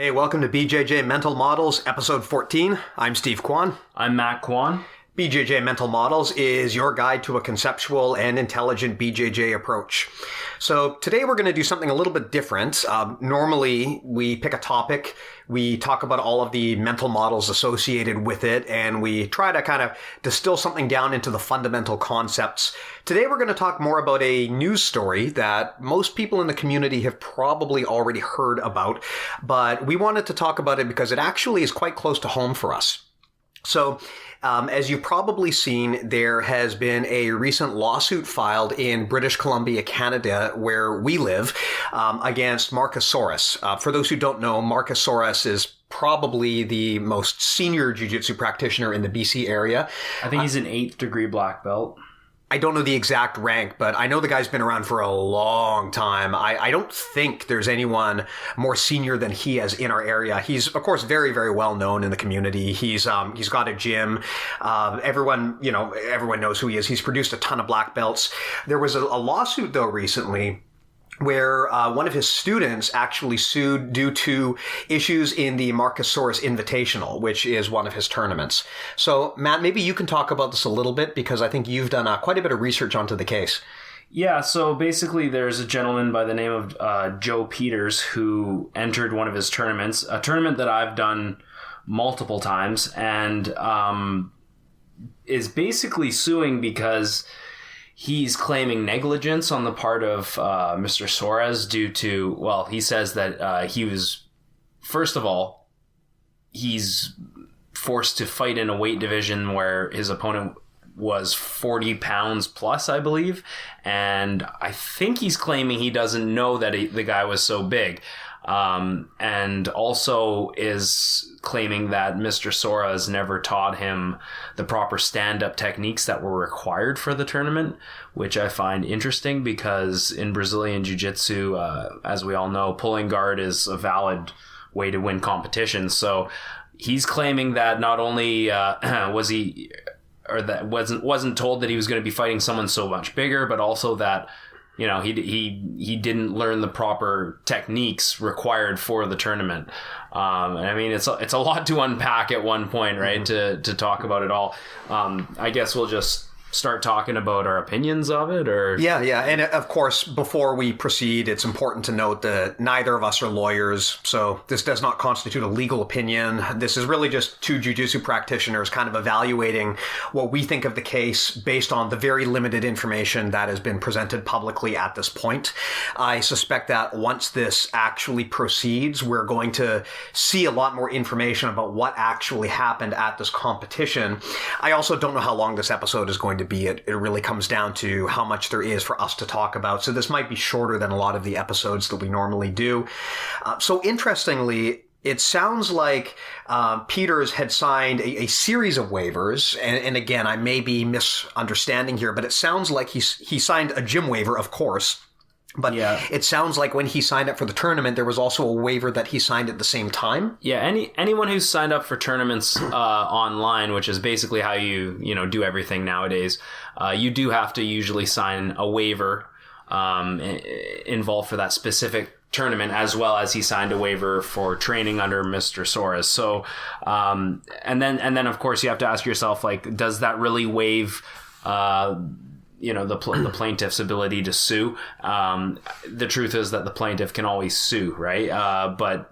Hey, welcome to BJJ Mental Models, episode 14. I'm Steve Kwan. I'm Matt Kwan. BJJ Mental Models is your guide to a conceptual and intelligent BJJ approach. So today we're going to do something a little bit different. Normally we pick a topic, we talk about all of the mental models associated with it, and we try to kind of distill something down into the fundamental concepts. Today we're going to talk more about a news story that most people in the community have probably already heard about, but we wanted to talk about it because it actually is quite close to home for us. So, as you've probably seen, there has been a recent lawsuit filed in British Columbia, Canada, where we live, against Marcus Soares. For those who don't know, Marcus Soares is probably the most senior Jiu-Jitsu practitioner in the BC area. I think he's an 8th degree black belt. I don't know the exact rank, but I know the guy's been around for a long time. I don't think there's anyone more senior than he is in our area. He's, of course, very, very well known in the community. He's got a gym. Everyone knows who he is. He's produced a ton of black belts. There was a lawsuit, though, recently where one of his students actually sued due to issues in the Marcus Soares Invitational, which is one of his tournaments. So, Matt, maybe you can talk about this a little bit, because I think you've done quite a bit of research onto the case. Yeah, so basically there's a gentleman by the name of Joe Peters who entered one of his tournaments, a tournament that I've done multiple times, and is basically suing because he's claiming negligence on the part of Mr. Soares due to, well, he says that he was, first of all, he's forced to fight in a weight division where his opponent was 40 pounds plus, I believe. And I think he's claiming he doesn't know that the guy was so big. And also is claiming that Mr. Soares never taught him the proper stand-up techniques that were required for the tournament, which I find interesting because in Brazilian Jiu-Jitsu, as we all know, pulling guard is a valid way to win competitions. So he's claiming that not only was he, or that wasn't told that he was going to be fighting someone so much bigger, but also that he didn't learn the proper techniques required for the tournament. I mean, it's a lot to unpack at one point, right? Mm-hmm. To talk about it all. I guess we'll just start talking about our opinions of it, or yeah, and of course, before we proceed, it's important to note that neither of us are lawyers, so this does not constitute a legal opinion. This is really just two jiu-jitsu practitioners kind of evaluating what we think of the case based on the very limited information that has been presented publicly at this point. I suspect that once this actually proceeds, we're going to see a lot more information about what actually happened at this competition. I also don't know how long this episode is going to be. It really comes down to how much there is for us to talk about. So this might be shorter than a lot of the episodes that we normally do. So interestingly, it sounds like Peters had signed a series of waivers. And again, I may be misunderstanding here, but it sounds like he signed a gym waiver, of course. But yeah, it sounds like when he signed up for the tournament, there was also a waiver that he signed at the same time. Yeah, anyone who's signed up for tournaments online, which is basically how you do everything nowadays, you do have to usually sign a waiver involved for that specific tournament, as well as he signed a waiver for training under Mr. Soares. So, and then of course you have to ask yourself, like, does that really waive the plaintiff's ability to sue? The truth is that the plaintiff can always sue, right? But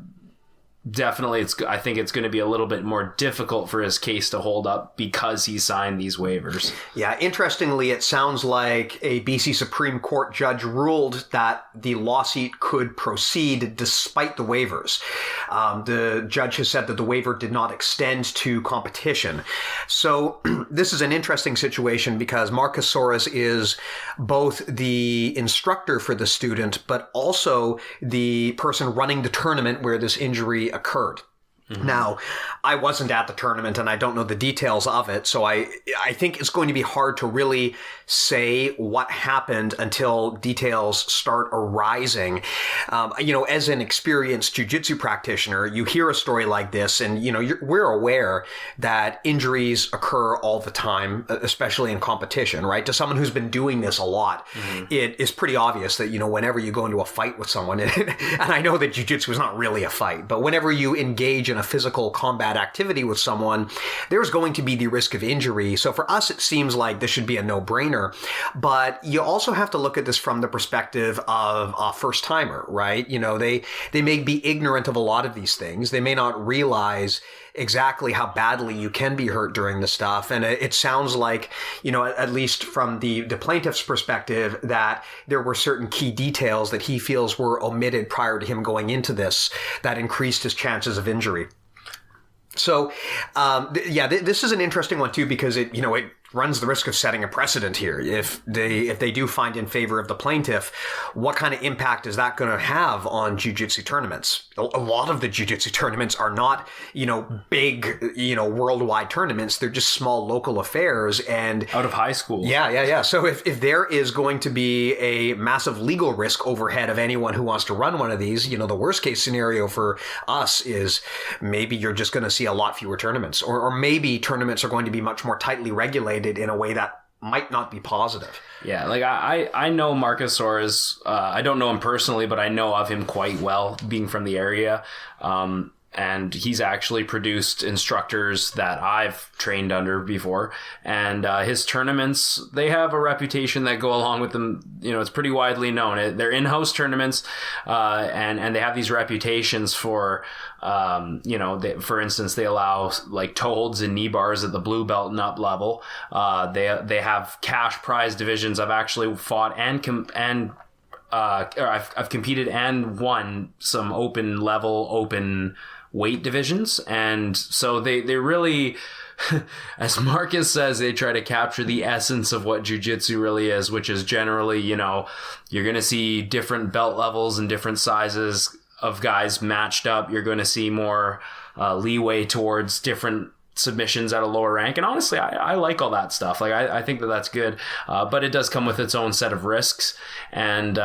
definitely, I think it's going to be a little bit more difficult for his case to hold up because he signed these waivers. Yeah, interestingly, it sounds like a BC Supreme Court judge ruled that the lawsuit could proceed despite the waivers. The judge has said that the waiver did not extend to competition. So this is an interesting situation because Marcus Soares is both the instructor for the student, but also the person running the tournament where this injury occurred. Now, I wasn't at the tournament and I don't know the details of it, so I think it's going to be hard to really say what happened until details start arising. As an experienced jiu-jitsu practitioner, you hear a story like this and, we're aware that injuries occur all the time, especially in competition, right? To someone who's been doing this a lot, it is pretty obvious that, whenever you go into a fight with someone, and I know that jiu-jitsu is not really a fight, but whenever you engage in a physical combat activity with someone, there's going to be the risk of injury. So for us, it seems like this should be a no-brainer. But you also have to look at this from the perspective of a first-timer, right? They may be ignorant of a lot of these things. They may not realize exactly how badly you can be hurt during the stuff. And it sounds like, at least from the plaintiff's perspective, that there were certain key details that he feels were omitted prior to him going into this that increased his chances of injury. So, this is an interesting one too, because it runs the risk of setting a precedent here. If they do find in favor of the plaintiff, what kind of impact is that going to have on jiu-jitsu tournaments? A lot of the jiu-jitsu tournaments are not, big, worldwide tournaments. They're just small local affairs and out of high school. Yeah. So if there is going to be a massive legal risk overhead of anyone who wants to run one of these, the worst case scenario for us is maybe you're just going to see a lot fewer tournaments, or maybe tournaments are going to be much more tightly regulated in a way that might not be positive. Yeah, like I know Marcus Soares. I don't know him personally, but I know of him quite well, being from the area. And he's actually produced instructors that I've trained under before. And his tournaments, they have a reputation that go along with them. It's pretty widely known. They're in-house tournaments, and they have these reputations for, for instance, they allow like toe holds and knee bars at the blue belt and up level. They have cash prize divisions. I've actually fought I've competed and won some open weight divisions. And so they really, as Marcus says, they try to capture the essence of what jiu-jitsu really is, which is generally, you're going to see different belt levels and different sizes of guys matched up. You're going to see more leeway towards different submissions at a lower rank. And honestly, I like all that stuff. Like, I think that that's good. But it does come with its own set of risks. And,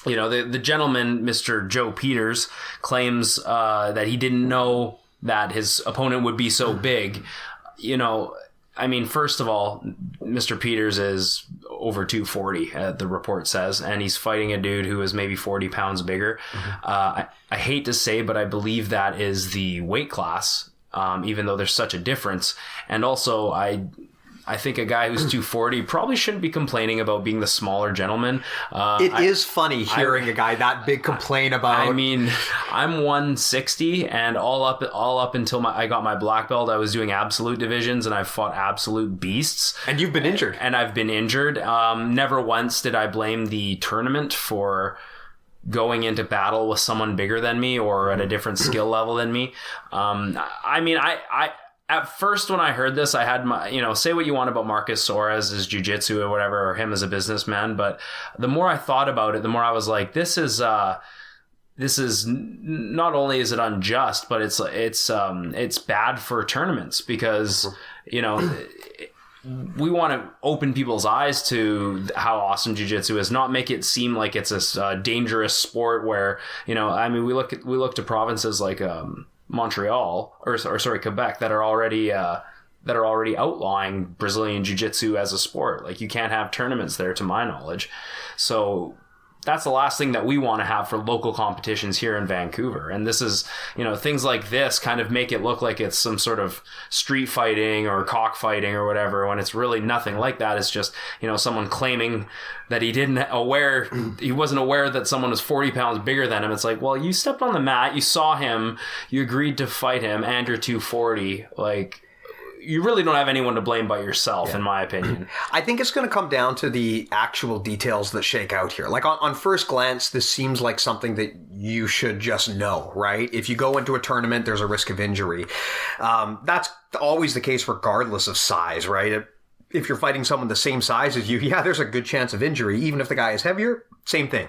the gentleman, Mr. Joe Peters, claims that he didn't know that his opponent would be so big. First of all, Mr. Peters is over 240, the report says, and he's fighting a dude who is maybe 40 pounds bigger. I hate to say, but I believe that is the weight class, even though there's such a difference. And also, I think a guy who's 240 probably shouldn't be complaining about being the smaller gentleman. It is funny hearing a guy that big complain about. I'm 160, and all up until I got my black belt, I was doing absolute divisions, and I've fought absolute beasts. And you've been injured. And I've been injured. Never once did I blame the tournament for going into battle with someone bigger than me or at a different skill level than me. At first, when I heard this, I had my, say what you want about Marcus Soares, his jiu-jitsu or whatever, or him as a businessman. But the more I thought about it, the more I was like, this is not only is it unjust, but it's bad for tournaments because, we want to open people's eyes to how awesome jiu-jitsu is, not make it seem like it's a dangerous sport where, we look to provinces like, Montreal or Quebec that are already outlawing Brazilian jiu-jitsu as a sport. Like, you can't have tournaments there, to my knowledge. So that's the last thing that we want to have for local competitions here in Vancouver. And this is, things like this kind of make it look like it's some sort of street fighting or cockfighting or whatever, when it's really nothing like that. It's just, someone claiming that he wasn't aware that someone was 40 pounds bigger than him. It's like, well, you stepped on the mat, you saw him, you agreed to fight him, and you're 240. Like, you really don't have anyone to blame but yourself, in my opinion. I think it's going to come down to the actual details that shake out here. Like, on first glance, this seems like something that you should just know, right? If you go into a tournament, there's a risk of injury. That's always the case regardless of size, right? If you're fighting someone the same size as you, there's a good chance of injury. Even if the guy is heavier, same thing.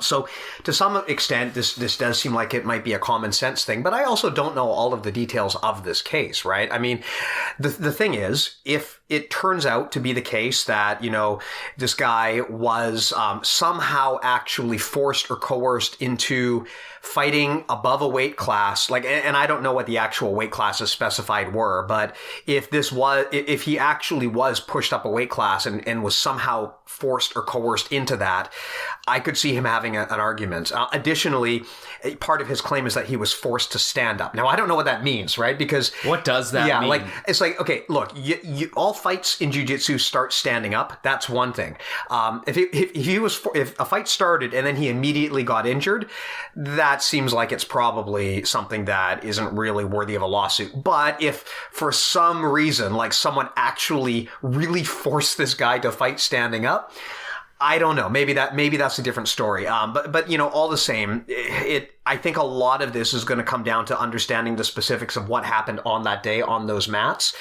So to some extent, this does seem like it might be a common sense thing, but I also don't know all of the details of this case, right? I mean, the thing is, if it turns out to be the case that, this guy was somehow actually forced or coerced into fighting above a weight class, and I don't know what the actual weight classes specified were, but if he actually was pushed up a weight class and was somehow forced or coerced into that, I could see him having an argument. Additionally, part of his claim is that he was forced to stand up. Now, I don't know what that means, right? Because what does that mean? It's like, okay, look, all fights in jiu-jitsu start standing up. That's one thing. If a fight started and then he immediately got injured, that seems like it's probably something that isn't really worthy of a lawsuit. But if for some reason, like someone actually really forced this guy to fight standing up, I don't know. Maybe that's a different story. But all the same, I think a lot of this is going to come down to understanding the specifics of what happened on that day on those mats.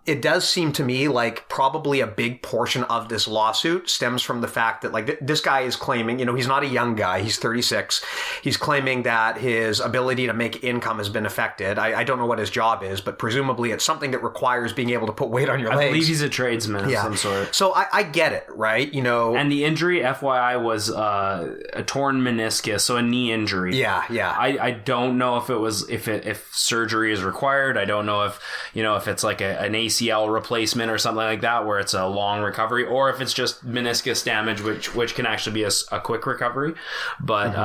It does seem to me like probably a big portion of this lawsuit stems from the fact that this guy is claiming, he's not a young guy. He's 36. He's claiming that his ability to make income has been affected. I don't know what his job is, but presumably it's something that requires being able to put weight on your legs. I believe he's a tradesman of some sort. So I get it, right? And the injury, FYI, was a torn meniscus, so a knee injury. Yeah. I don't know if surgery is required. I don't know if it's like an ACL replacement or something like that, where it's a long recovery, or if it's just meniscus damage, which can actually be a quick recovery. But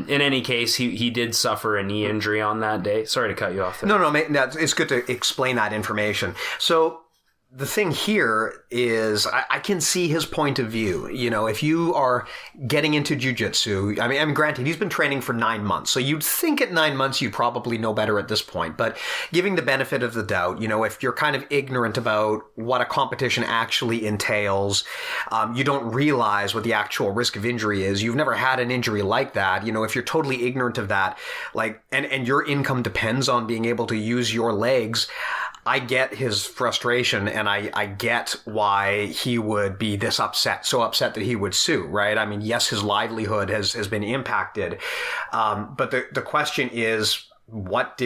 in any case, he did suffer a knee injury on that day. Sorry to cut you off there. No, it's good to explain that information. So the thing here is I can see his point of view. If you are getting into jiu-jitsu, I mean, granted, he's been training for 9 months. So you'd think at 9 months, you'd probably know better at this point. But giving the benefit of the doubt, if you're kind of ignorant about what a competition actually entails, you don't realize what the actual risk of injury is. You've never had an injury like that. If you're totally ignorant of that, and your income depends on being able to use your legs, I get his frustration, and I get why he would be so upset that he would sue, right? I mean, yes, his livelihood has been impacted. But the question is, what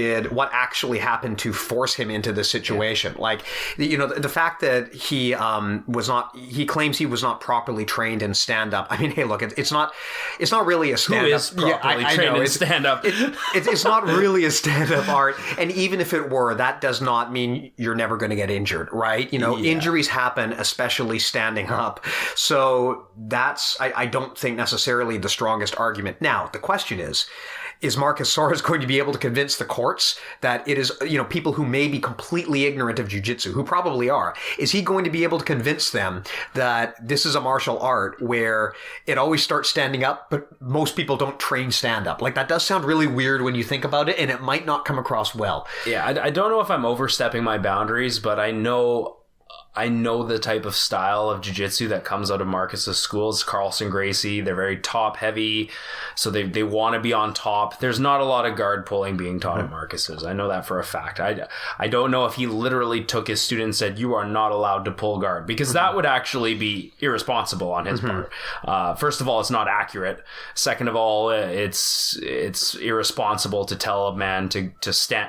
actually happened to force him into this situation? The fact that he claims he was not properly trained in stand up. I mean, hey, look, it's not really a stand up. Who is properly trained in stand up? It's not really a stand up art. And even if it were, that does not mean you're never going to get injured, right? Injuries happen, especially standing up. So that's, I don't think necessarily the strongest argument. Now, the question is Marcus Soares going to be able to convince the courts that it is, people who may be completely ignorant of jiu-jitsu, who probably are, is he going to be able to convince them that this is a martial art where it always starts standing up, but most people don't train stand up? That does sound really weird when you think about it, and it might not come across well. Yeah, I don't know if I'm overstepping my boundaries, but I know the type of style of jiu-jitsu that comes out of Marcus's schools. Carlson Gracie, they're very top heavy, so they want to be on top. There's not a lot of guard pulling being taught at Marcus's. I know that for a fact. I don't know if he literally took his student and said, you are not allowed to pull guard, because that would actually be irresponsible on his part. First of all, it's not accurate. Second of all, it's irresponsible to tell a man to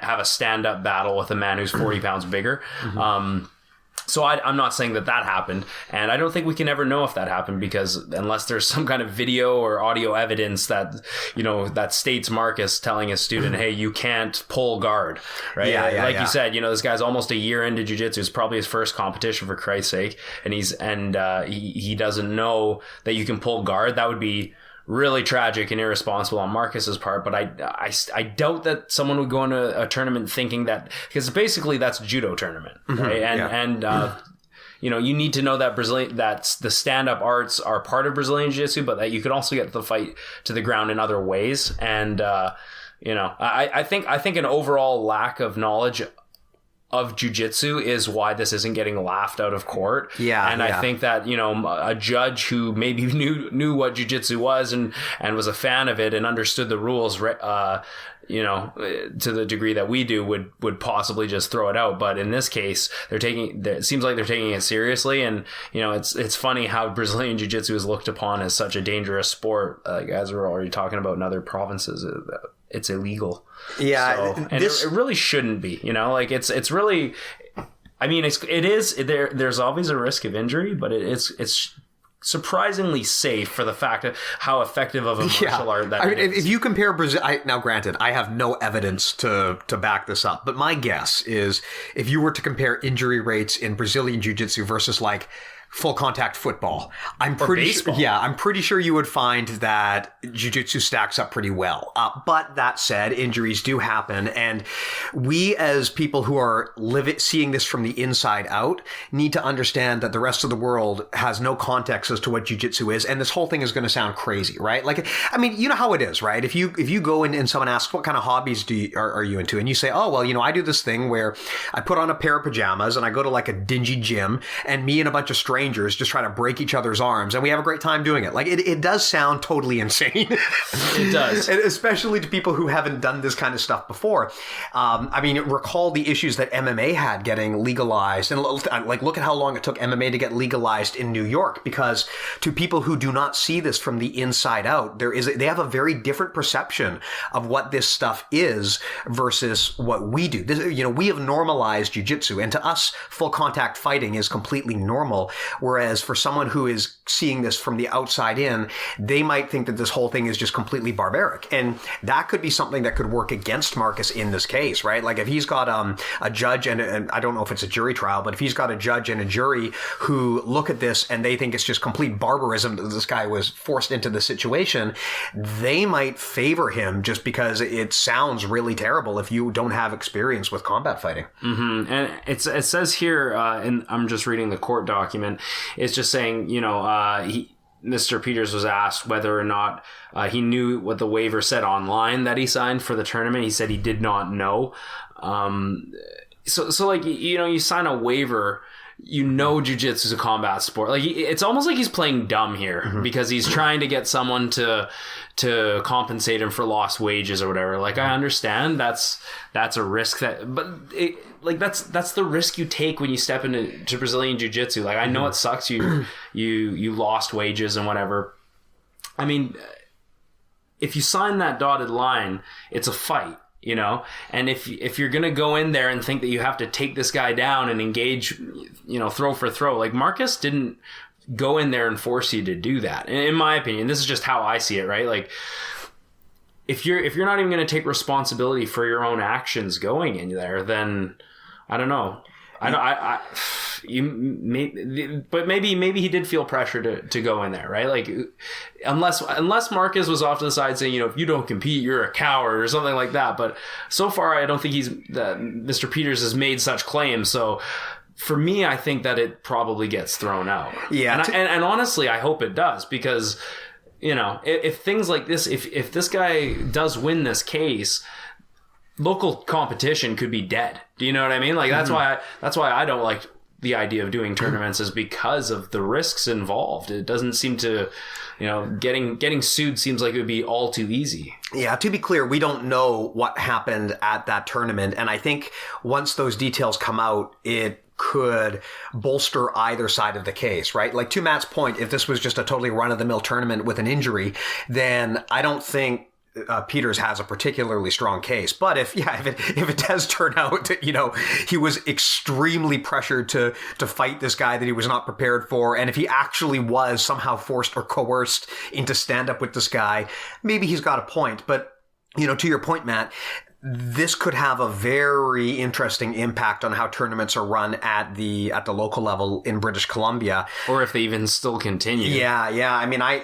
have a stand-up battle with a man who's 40 pounds bigger. So I'm not saying that happened, and I don't think we can ever know if that happened, because unless there's some kind of video or audio evidence that, that states Marcus telling his student, hey, you can't pull guard, right? You said, this guy's almost a year into jiu-jitsu. It's probably his first competition, for Christ's sake, and he doesn't know that you can pull guard. That would be really tragic and irresponsible on Marcus's part, but I doubt that someone would go into a tournament thinking that, because basically that's a judo tournament, right? You need to know that that's the stand-up arts are part of Brazilian Jiu-Jitsu, but that you can also get the fight to the ground in other ways. And I think an overall lack of knowledge of jiu-jitsu is why this isn't getting laughed out of court. I think that, a judge who maybe knew what jiu-jitsu was and was a fan of it and understood the rules, to the degree that we do, would possibly just throw it out. But in this case, it seems like they're taking it seriously. And, it's funny how Brazilian jiu-jitsu is looked upon as such a dangerous sport. As we're already talking about in other provinces, it's illegal. Yeah. So, it really shouldn't be, it's really, it is, there's always a risk of injury, but it's surprisingly safe for the fact of how effective of a martial art that is. If you compare Brazil, now granted, I have no evidence to back this up, but my guess is if you were to compare injury rates in Brazilian jiu-jitsu versus like full contact football, I'm pretty sure you would find that jiu-jitsu stacks up pretty well. But that said, injuries do happen, and we as people who are seeing this from the inside out need to understand that the rest of the world has no context as to what jiu-jitsu is, and this whole thing is going to sound crazy, right? Like, you know how it is, right? If you go in and someone asks, what kind of hobbies are you into? And you say, oh, well, I do this thing where I put on a pair of pajamas and I go to like a dingy gym, and me and a bunch of strangers just try to break each other's arms, and we have a great time doing it. Like, it does sound totally insane. It does. And especially to people who haven't done this kind of stuff before. Recall the issues that MMA had getting legalized, and like, look at how long it took MMA to get legalized in New York, because to people who do not see this from the inside out, they have a very different perception of what this stuff is versus what we do. We have normalized jiu-jitsu, and to us, full contact fighting is completely normal. Whereas for someone who is seeing this from the outside in, they might think that this whole thing is just completely barbaric. And that could be something that could work against Marcus in this case, right? Like if he's got a judge and I don't know if it's a jury trial, but if he's got a judge and a jury who look at this and they think it's just complete barbarism that this guy was forced into the situation, they might favor him just because it sounds really terrible if you don't have experience with combat fighting. Mm-hmm. And it says here, and I'm just reading the court document, it's just saying, Mr. Peters was asked whether or not he knew what the waiver said online that he signed for the tournament. He said he did not know. So like, you sign a waiver, jiu-jitsu is a combat sport. Like, it's almost like he's playing dumb here, mm-hmm. because he's trying to get someone to compensate him for lost wages or whatever. Like, I understand that's a risk that's the risk you take when you step into Brazilian jiu-jitsu. Like, I know it sucks. You lost wages and whatever. If you sign that dotted line, it's a fight. And if you're going to go in there and think that you have to take this guy down and engage, throw for throw, like Marcus didn't go in there and force you to do that. In my opinion, this is just how I see it, right? Like, if you're not even going to take responsibility for your own actions going in there, then I don't know. But maybe he did feel pressure to go in there, right? Like, unless Marcus was off to the side saying, if you don't compete, you're a coward or something like that. But so far, I don't think Mr. Peters has made such claims. So for me, I think that it probably gets thrown out. Yeah, and honestly, I hope it does, because if things like this, if this guy does win this case, local competition could be dead. Do you know what I mean? Like, that's why I don't like the idea of doing tournaments, is because of the risks involved. It doesn't seem to, getting sued seems like it would be all too easy. Yeah, to be clear, we don't know what happened at that tournament. And I think once those details come out, it could bolster either side of the case, right? Like, to Matt's point, if this was just a totally run-of-the-mill tournament with an injury, then I don't think Peters has a particularly strong case. But if it does turn out that, he was extremely pressured to fight this guy that he was not prepared for, and if he actually was somehow forced or coerced into stand up with this guy, maybe he's got a point. But, to your point, Matt, this could have a very interesting impact on how tournaments are run at the local level in British Columbia, or if they even still continue. Yeah.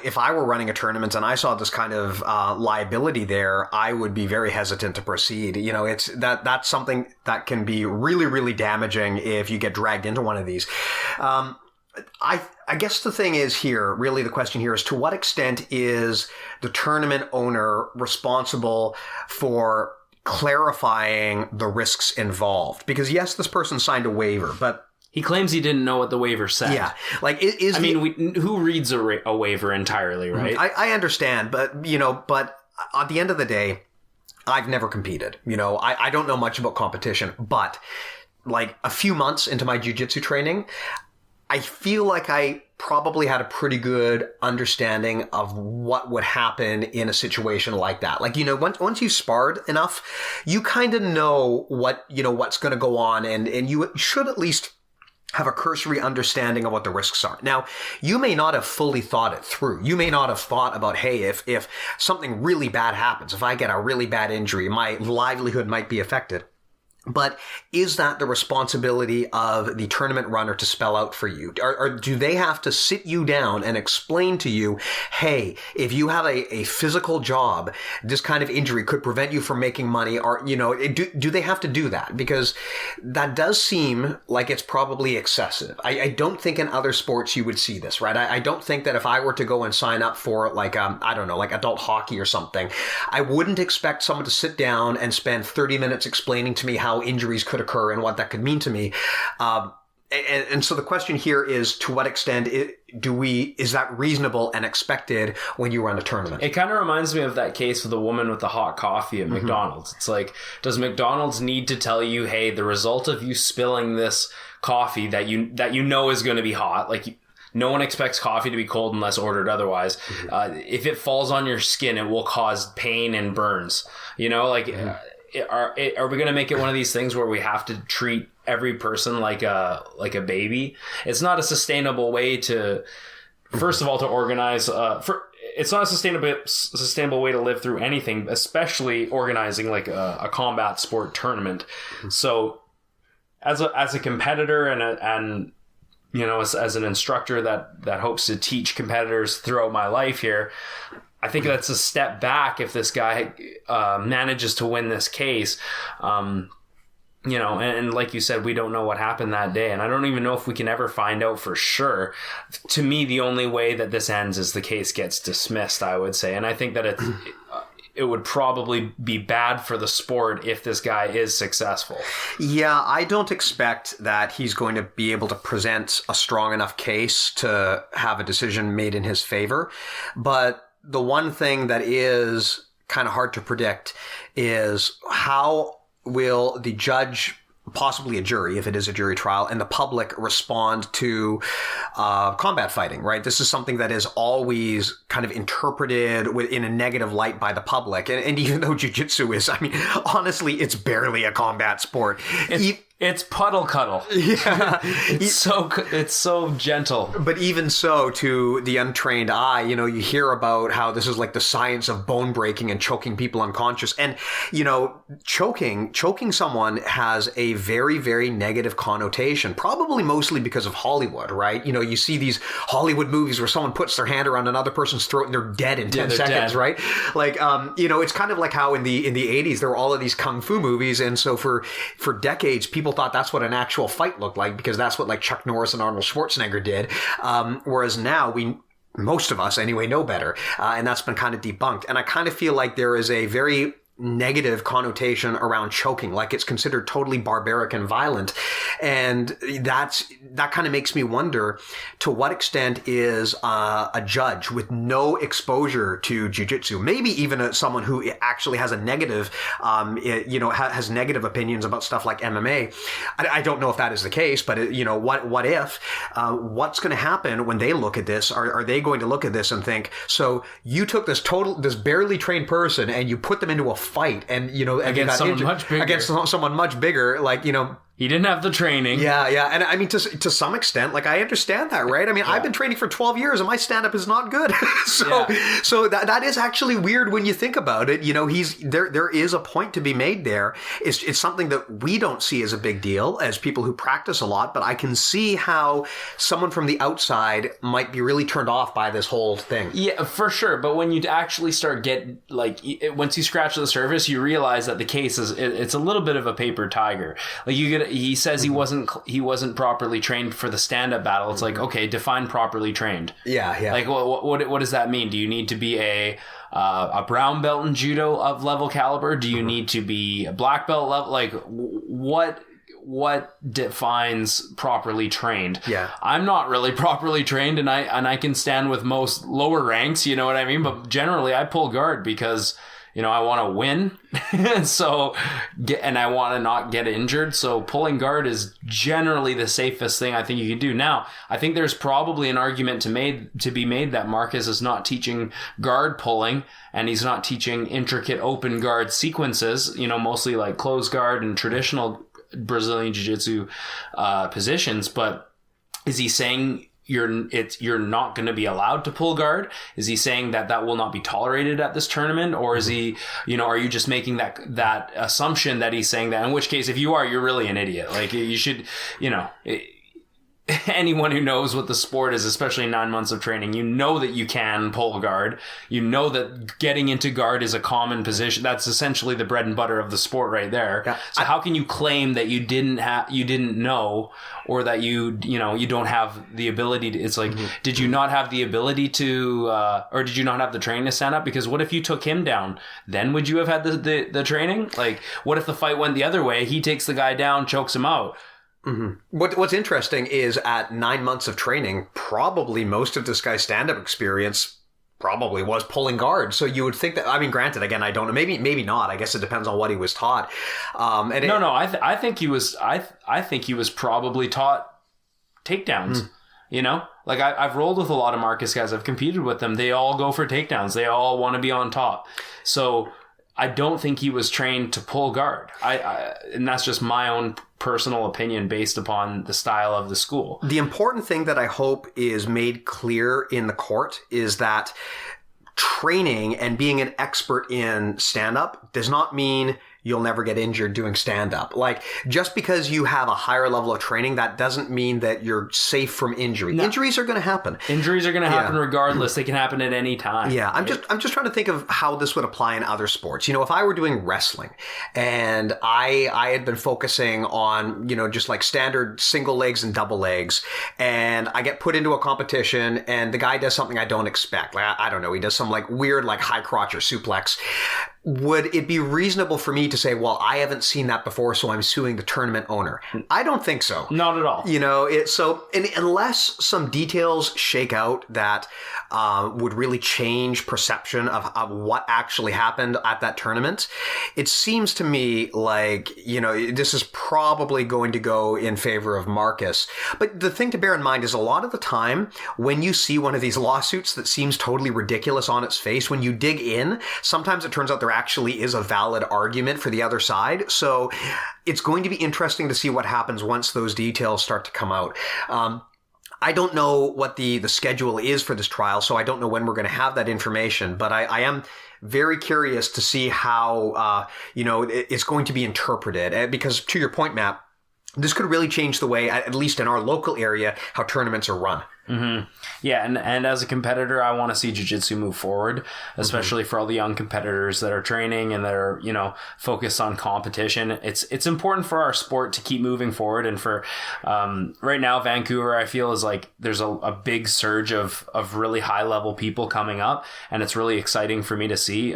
If I were running a tournament and I saw this kind of liability there, I would be very hesitant to proceed. It's that's something that can be really, really damaging if you get dragged into one of these. I guess the thing is here, really the question here is, to what extent is the tournament owner responsible for clarifying the risks involved. Because yes, this person signed a waiver, but he claims he didn't know what the waiver said. Yeah. Like, who reads a waiver entirely, right? I understand, but at the end of the day, I've never competed. I don't know much about competition, but like a few months into my jiu-jitsu training, I feel like I probably had a pretty good understanding of what would happen in a situation like that. Like, once you sparred enough, you kind of know what's going to go on, and you should at least have a cursory understanding of what the risks are. Now, you may not have fully thought it through. You may not have thought about, hey, if something really bad happens, if I get a really bad injury, my livelihood might be affected. But is that the responsibility of the tournament runner to spell out for you? Or do they have to sit you down and explain to you, hey, if you have a physical job, this kind of injury could prevent you from making money? Or, do they have to do that? Because that does seem like it's probably excessive. I don't think in other sports you would see this, right? I don't think that if I were to go and sign up for like adult hockey or something, I wouldn't expect someone to sit down and spend 30 minutes explaining to me how injuries could occur and what that could mean to me. And so the question here is, to what extent is that reasonable and expected when you run a tournament? It kind of reminds me of that case with the woman with the hot coffee at McDonald's. It's like, does McDonald's need to tell you, hey, the result of you spilling this coffee that you know is going to be hot, like no one expects coffee to be cold unless ordered otherwise. If it falls on your skin, it will cause pain and burns. Are we going to make it one of these things where we have to treat every person like a baby? It's not a sustainable way to, first of all, to organize. It's not a sustainable way to live through anything, especially organizing like a combat sport tournament. So, as a competitor and as an instructor that hopes to teach competitors throughout my life here, I think that's a step back if this guy manages to win this case. And like you said, we don't know what happened that day. And I don't even know if we can ever find out for sure. To me, the only way that this ends is the case gets dismissed, I would say. And I think that it would probably be bad for the sport if this guy is successful. Yeah, I don't expect that he's going to be able to present a strong enough case to have a decision made in his favor. But the one thing that is kind of hard to predict is how will the judge, possibly a jury, if it is a jury trial, and the public respond to combat fighting, right? This is something that is always kind of interpreted in a negative light by the public. And even though jiu-jitsu is, honestly, it's barely a combat sport. It's puddle cuddle. Yeah. It's so gentle. But even so, to the untrained eye, you hear about how this is like the science of bone breaking and choking people unconscious. And, choking someone has a very, very negative connotation, probably mostly because of Hollywood, right? You see these Hollywood movies where someone puts their hand around another person's throat and they're dead in 10 seconds, dead. Right? Like, it's kind of like how in the 80s, there were all of these kung fu movies. And so for decades, people thought that's what an actual fight looked like, because that's what like Chuck Norris and Arnold Schwarzenegger did. Whereas now most of us anyway, know better. And that's been kind of debunked. And I kind of feel like there is a very negative connotation around choking, like it's considered totally barbaric and violent. And that kind of makes me wonder, to what extent is a judge with no exposure to jiu-jitsu, maybe even someone who actually has a negative, has negative opinions about stuff like MMA. I don't know if that is the case, but what if, what's going to happen when they look at this? Are they going to look at this and think, so you took this barely trained person and you put them into a fight and against someone much bigger, like he didn't have the training. Yeah. And I mean, to some extent, like, I understand that, right? I mean, I've been training for 12 years and my stand-up is not good. So that is actually weird when you think about it. There is a point to be made there. It's something that we don't see as a big deal as people who practice a lot, but I can see how someone from the outside might be really turned off by this whole thing. Yeah, for sure. But when you actually start once you scratch the surface, you realize that the case it's a little bit of a paper tiger. Like he says he wasn't properly trained for the stand-up battle. It's like, okay, define properly trained. Yeah. Like, what does that mean? Do you need to be a a brown belt in judo of level caliber? Do you need to be a black belt level? Like, what defines properly trained? Yeah. I'm not really properly trained, and I can stand with most lower ranks, you know what I mean? But generally I pull guard because, you know, I want to win. And I want to not get injured. So pulling guard is generally the safest thing I think you can do. Now, I think there's probably an argument to be made that Marcus is not teaching guard pulling, and he's not teaching intricate open guard sequences, you know, mostly like closed guard and traditional Brazilian Jiu-Jitsu positions. But is he saying you're not going to be allowed to pull guard? Is he saying that will not be tolerated at this tournament? Or is he, you know, are you just making that assumption that he's saying that? In which case, if you are, you're really an idiot. Like, you should, you know, anyone who knows what the sport is, especially 9 months of training, you know that you can pull guard. You know that getting into guard is a common position. That's essentially the bread and butter of the sport right there. Yeah. So how can you claim that you didn't know, or that you don't have the ability to? It's like, did you not have the ability to, or did you not have the training to stand up? Because what if you took him down? Then would you have had the training? Like, what if the fight went the other way? He takes the guy down, chokes him out. Mm-hmm. What's interesting is at 9 months of training, probably most of this guy's stand-up experience probably was pulling guard. So you would think that, I mean, granted, again, I don't know, maybe not. I guess it depends on what he was taught. I think he was probably taught takedowns. You know, like I've rolled with a lot of Marcus guys. I've competed with them. They all go for takedowns. They all want to be on top. So I don't think he was trained to pull guard. And that's just my own personal opinion based upon the style of the school. The important thing that I hope is made clear in the court is that training and being an expert in stand-up does not mean you'll never get injured doing stand-up. Like, just because you have a higher level of training, that doesn't mean that you're safe from injury. No. Injuries are going to happen. Injuries are going to happen regardless. They can happen at any time. Yeah, I'm just trying to think of how this would apply in other sports. You know, if I were doing wrestling and I had been focusing on, you know, just like standard single legs and double legs, and I get put into a competition and the guy does something I don't expect. Like, I don't know, he does some like weird like high crotch or suplex. Would it be reasonable for me to say, well, I haven't seen that before, so I'm suing the tournament owner? I don't think so. Not at all. You know, unless some details shake out that would really change perception of what actually happened at that tournament, it seems to me like, you know, this is probably going to go in favor of Marcus. But the thing to bear in mind is a lot of the time when you see one of these lawsuits that seems totally ridiculous on its face, when you dig in, sometimes it turns out there actually is a valid argument for the other side. So it's going to be interesting to see what happens once those details start to come out. I don't know what the schedule is for this trial, so I don't know when we're going to have that information, but I am very curious to see how, it's going to be interpreted. Because to your point, Matt, this could really change the way, at least in our local area, how tournaments are run. Mm-hmm. Yeah, and as a competitor, I want to see jiu-jitsu move forward, especially for all the young competitors that are training and that are, you know, focused on competition. It's important for our sport to keep moving forward, and for right now, Vancouver, I feel, is like there's a big surge of really high level people coming up, and it's really exciting for me to see.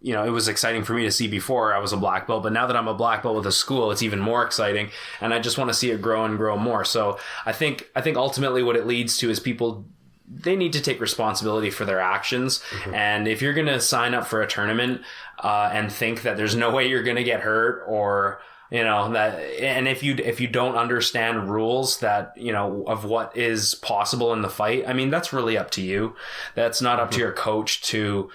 You know, it was exciting for me to see before I was a black belt, but now that I'm a black belt with a school, it's even more exciting, and I just want to see it grow and grow more. So I think ultimately what it leads to is people, they need to take responsibility for their actions. Mm-hmm. And if you're going to sign up for a tournament and think that there's no way you're going to get hurt, or you know that, and if you don't understand rules that, you know, of what is possible in the fight, I mean, that's really up to you. That's not up to your coach to,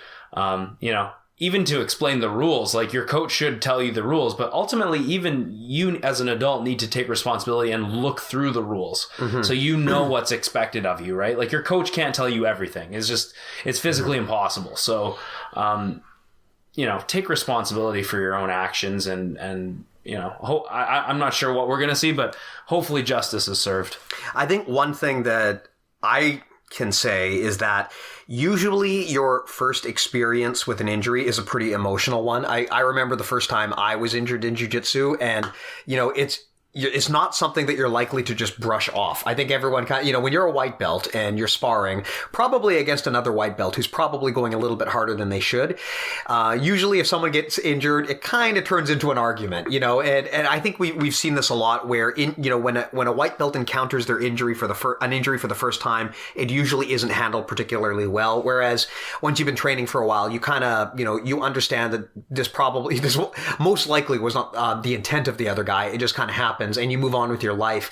you know, even to explain the rules. Like, your coach should tell you the rules, but ultimately even you as an adult need to take responsibility and look through the rules. Mm-hmm. So you know what's expected of you, right? Like, your coach can't tell you everything. It's physically impossible. So, you know, take responsibility for your own actions, and you know, I'm not sure what we're going to see, but hopefully justice is served. I think one thing that I can say is that usually your first experience with an injury is a pretty emotional one. I remember the first time I was injured in jiu-jitsu, and, you know, it's not something that you're likely to just brush off. I think everyone when you're a white belt and you're sparring, probably against another white belt who's probably going a little bit harder than they should, usually if someone gets injured, it kind of turns into an argument, and I think we've seen this a lot where when a white belt encounters their injury for the first time, it usually isn't handled particularly well. Whereas once you've been training for a while, you kind of, you understand that this most likely was not the intent of the other guy. It just kind of happens and you move on with your life.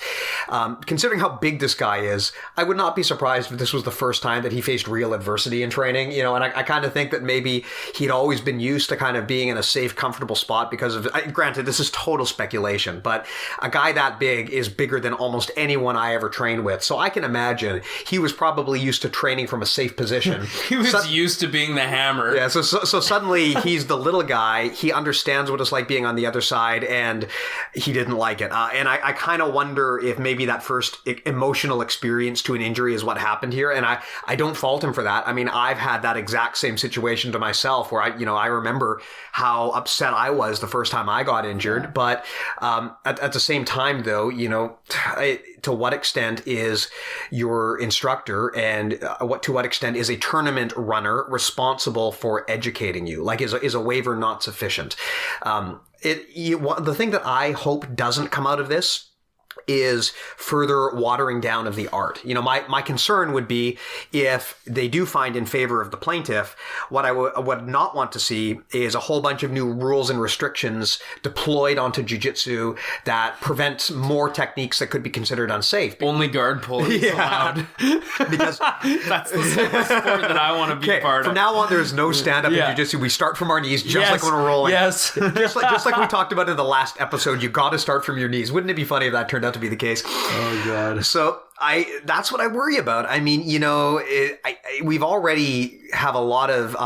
Considering how big this guy is, I would not be surprised if this was the first time that he faced real adversity in training, and I kind of think that maybe he'd always been used to kind of being in a safe, comfortable spot because of, granted, this is total speculation, but a guy that big is bigger than almost anyone I ever trained with. So I can imagine he was probably used to training from a safe position. He was used to being the hammer. Yeah, so suddenly he's the little guy. He understands what it's like being on the other side, and he didn't like it. And I kind of wonder if maybe that first emotional experience to an injury is what happened here. And I don't fault him for that. I mean, I've had that exact same situation to myself where I remember how upset I was the first time I got injured. Yeah. But at the same time, though, to what extent is your instructor and to what extent is a tournament runner responsible for educating you? Like, is a waiver not sufficient? The thing that I hope doesn't come out of this is further watering down of the art. My concern would be if they do find in favor of the plaintiff, what I would not want to see is a whole bunch of new rules and restrictions deployed onto jiu-jitsu that prevent more techniques that could be considered unsafe. Only guard pulling is allowed. Because that's the sport that I want to be part of. From now on, there is no stand-up in jiu-jitsu. We start from our knees, just like when we're rolling. Yes. just like we talked about in the last episode, you got to start from your knees. Wouldn't it be funny if that turned out to be the case? Oh God. So that's what I worry about. I mean, we've already have a lot of,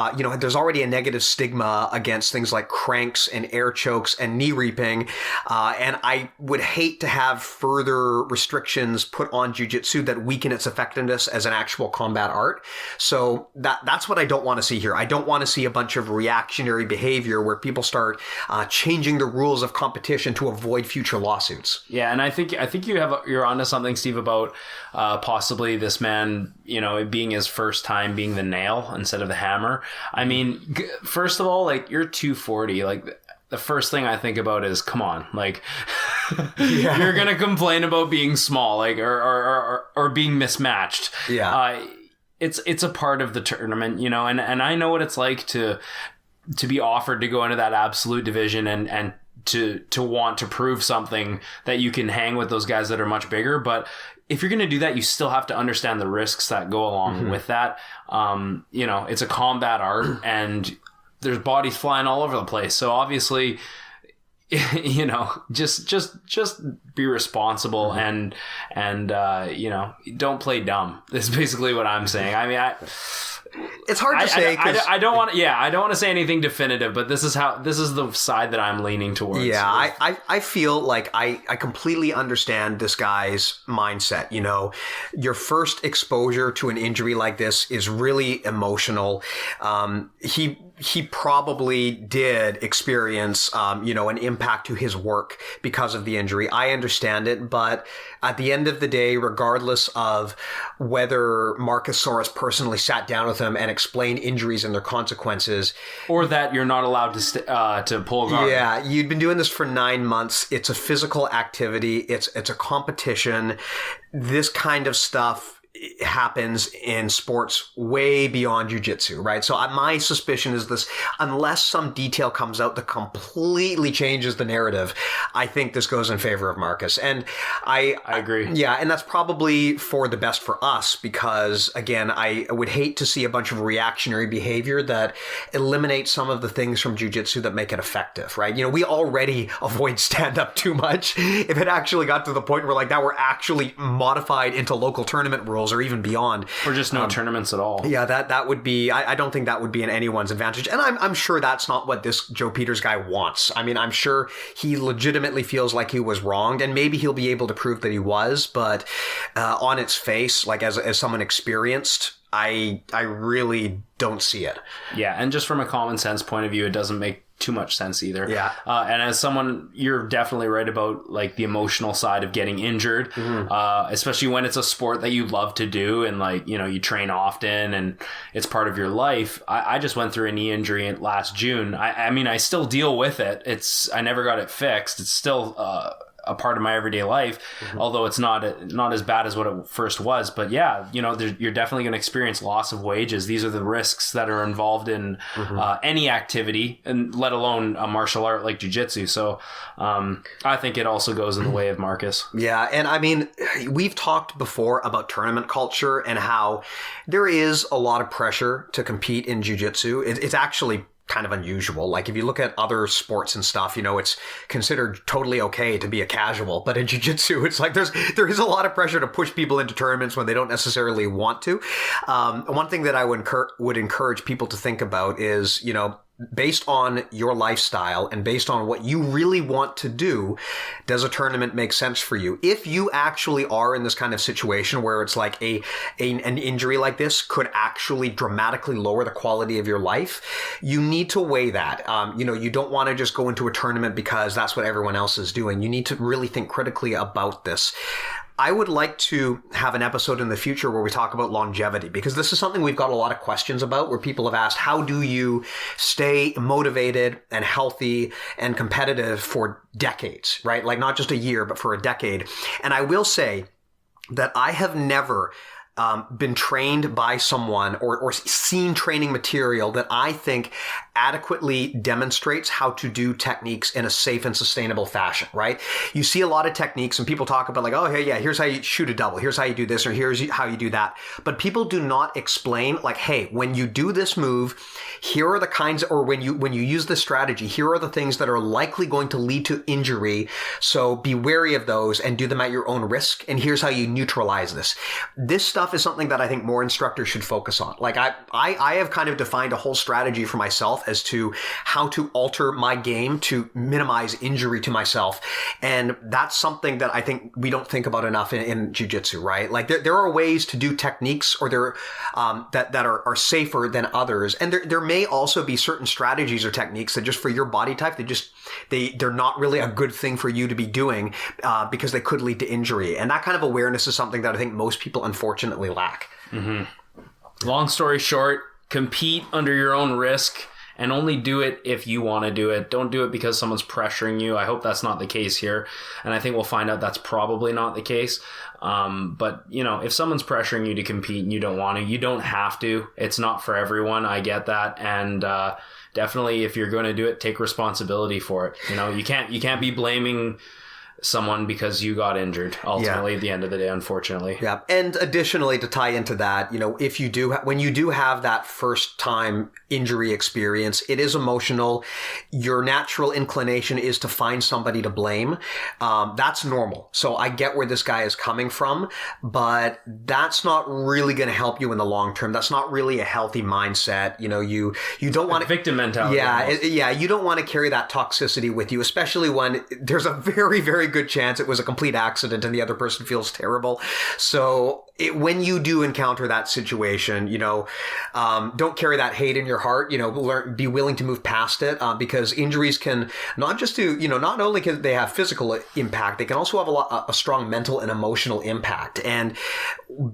there's already a negative stigma against things like cranks and air chokes and knee reaping. And I would hate to have further restrictions put on jiu-jitsu that weaken its effectiveness as an actual combat art. So that's what I don't want to see here. I don't want to see a bunch of reactionary behavior where people start changing the rules of competition to avoid future lawsuits. Yeah. And I think you're onto something, Steve, about possibly this man, being his first time being the nail instead of the hammer. I mean, first of all, like, you're 240, like, the first thing I think about is, come on, like, you're gonna complain about being small, like, or being mismatched. Yeah. It's a part of the tournament, and I know what it's like to be offered to go into that absolute division and to want to prove something that you can hang with those guys that are much bigger. But if you're going to do that, you still have to understand the risks that go along with that. It's a combat art and there's bodies flying all over the place. So obviously, just be responsible and don't play dumb. That's basically what I'm saying. I mean, it's hard to say. I don't want to say anything definitive, but this is the side that I'm leaning towards. Yeah, I feel like I completely understand this guy's mindset. Your first exposure to an injury like this is really emotional. He probably did experience, an impact to his work because of the injury. I understand it, but at the end of the day, regardless of whether Marcus Soares personally sat down with him and explained injuries and their consequences, or that you're not allowed to pull a guard. Yeah, you'd been doing this for 9 months. It's a physical activity. It's a competition. This kind of stuff happens in sports way beyond jiu-jitsu, right? So my suspicion is this, unless some detail comes out that completely changes the narrative, I think this goes in favor of Marcus. And I agree. Yeah, and that's probably for the best for us because, again, I would hate to see a bunch of reactionary behavior that eliminates some of the things from jiu-jitsu that make it effective, right? We already avoid stand-up too much. If it actually got to the point where, like, that were actually modified into local tournament rules or even beyond, or just no tournaments at all. Yeah, that would be. I don't think that would be in anyone's advantage, and I'm sure that's not what this Joe Peters guy wants. I mean, I'm sure he legitimately feels like he was wronged, and maybe he'll be able to prove that he was. But on its face, like as someone experienced, I really don't see it. Yeah, and just from a common sense point of view, it doesn't make too much sense either. Yeah. And as someone, you're definitely right about like the emotional side of getting injured, especially when it's a sport that you love to do and like, you know, you train often and it's part of your life. I just went through a knee injury last June. I mean, I still deal with it. I never got it fixed. It's still a part of my everyday life, although it's not as bad as what it first was. But yeah, you know, you're definitely going to experience loss of wages. These are the risks that are involved in any activity, and let alone a martial art like jiu-jitsu. So I think it also goes in the way of Marcus. Yeah, and I mean, we've talked before about tournament culture and how there is a lot of pressure to compete in jiu-jitsu. It's actually kind of unusual. Like if you look at other sports and stuff, you know, it's considered totally okay to be a casual, but in jiu-jitsu, it's like there is a lot of pressure to push people into tournaments when they don't necessarily want to. One thing that I would encourage people to think about is, you know, based on your lifestyle and based on what you really want to do, does a tournament make sense for you? If you actually are in this kind of situation where it's like an injury like this could actually dramatically lower the quality of your life, you need to weigh that. You know, you don't want to just go into a tournament because that's what everyone else is doing. You need to really think critically about this. I would like to have an episode in the future where we talk about longevity, because this is something we've got a lot of questions about, where people have asked, how do you stay motivated and healthy and competitive for decades, right? Like not just a year, but for a decade. And I will say that I have never been trained by someone or seen training material that I think adequately demonstrates how to do techniques in a safe and sustainable fashion, right? You see a lot of techniques and people talk about like, oh, hey, yeah, here's how you shoot a double. Here's how you do this, or here's how you do that. But people do not explain like, hey, when you do this move, here are the kinds, or when you use this strategy, here are the things that are likely going to lead to injury. So be wary of those and do them at your own risk. And here's how you neutralize this. This stuff is something that I think more instructors should focus on. Like I have kind of defined a whole strategy for myself as to how to alter my game to minimize injury to myself. And that's something that I think we don't think about enough in jiu-jitsu, right? Like there are ways to do techniques or that are safer than others. And there may also be certain strategies or techniques that just for your body type, they're not really a good thing for you to be doing because they could lead to injury. And that kind of awareness is something that I think most people unfortunately lack. Mm-hmm. Long story short, compete under your own risk. And only do it if you want to do it. Don't do it because someone's pressuring you. I hope that's not the case here. And I think we'll find out that's probably not the case. But, you know, if someone's pressuring you to compete and you don't want to, you don't have to. It's not for everyone. I get that. And definitely, if you're going to do it, take responsibility for it. You know, you can't be blaming someone because you got injured ultimately at the end of the day, unfortunately. Yeah. And additionally, to tie into that, you know, if you do, when you do have that first time injury experience, it is emotional. Your natural inclination is to find somebody to blame. That's normal. So I get where this guy is coming from, but that's not really going to help you in the long term. That's not really a healthy mindset. You know, you don't want to victim mentality. Yeah. You don't want to carry that toxicity with you, especially when there's a very, very good chance it was a complete accident and the other person feels terrible. So when you do encounter that situation, you know, don't carry that hate in your heart. You know, be willing to move past it because injuries can not only can they have physical impact, they can also have a strong mental and emotional impact. And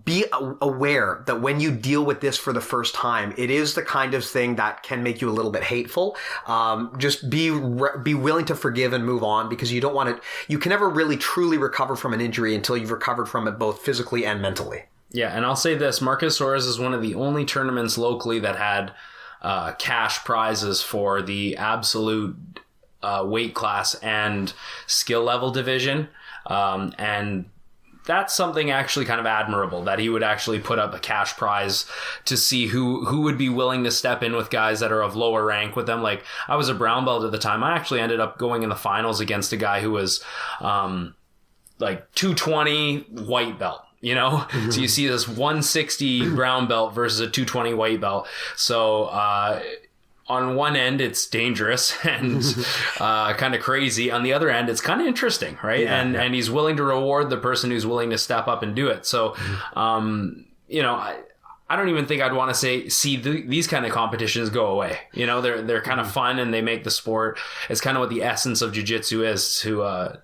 be aware that when you deal with this for the first time, it is the kind of thing that can make you a little bit hateful. Just be willing to forgive and move on, because you don't want to. You can never really truly recover from an injury until you've recovered from it both physically and mentally. Yeah, and I'll say this, Marcus Soares is one of the only tournaments locally that had cash prizes for the absolute weight class and skill level division. And that's something actually kind of admirable, that he would actually put up a cash prize to see who would be willing to step in with guys that are of lower rank with them. Like, I was a brown belt at the time. I actually ended up going in the finals against a guy who was like 220 white belt. You know, mm-hmm. So you see this 160 brown belt versus a 220 white belt. So on one end, it's dangerous and kind of crazy. On the other end, it's kind of interesting, right? Yeah, and he's willing to reward the person who's willing to step up and do it. So, you know, I don't even think I'd want to see these kind of competitions go away. You know, they're kind of fun and they make the sport. It's kind of what the essence of jiu-jitsu is, to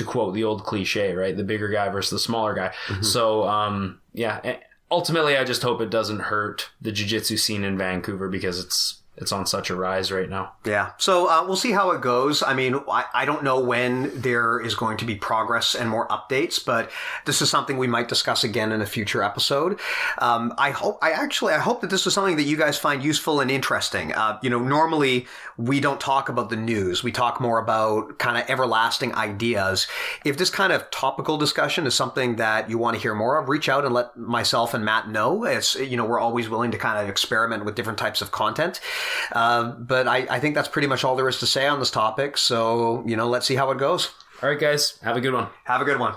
quote the old cliche, right? The bigger guy versus the smaller guy. So, yeah, ultimately I just hope it doesn't hurt the jiu-jitsu scene in Vancouver because it's on such a rise right now. Yeah. So we'll see how it goes. I mean, I don't know when there is going to be progress and more updates, but this is something we might discuss again in a future episode. I hope that this is something that you guys find useful and interesting. Normally we don't talk about the news. We talk more about kind of everlasting ideas. If this kind of topical discussion is something that you want to hear more of, reach out and let myself and Matt know. It's, we're always willing to kind of experiment with different types of content. But I think that's pretty much all there is to say on this topic. So, let's see how it goes. All right, guys. Have a good one. Have a good one.